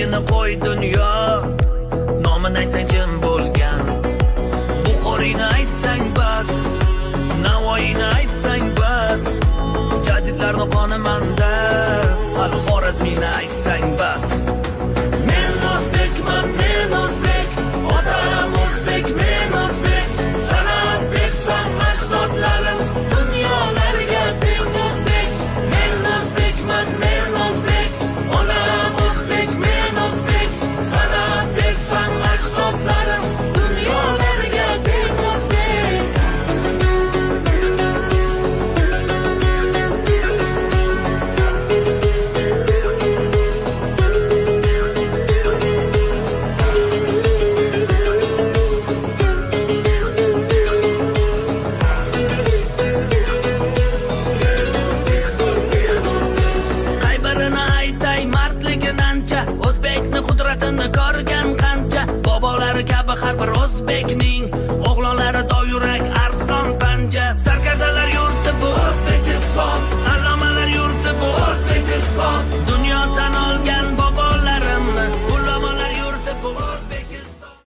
Tinchligini qo'y dunyo, nomini aytsang jim bo'lgan. Buxoriyni aytsang bas, Navoiyni aytsang bas, jadidlarni qoni manda, hali Xorazmiyni aytsang bas. Men o'zbekman, men o'zbek, otam o'zbek, men o'zbek, san'at bersam ajdodlarim dunyolarga teng o'zbek. Men o'zbekman, men o'zbek, onam o'zbek, men o'zbek, san'at bersam ajdodlarim dunyolarga teng o'zbek. Qay birini aytay mardligin ancha, o'zbekni qudratini ko'rgan qancha. Bobolari kabi har bir o'zbekning o'g'lonlari dovyurak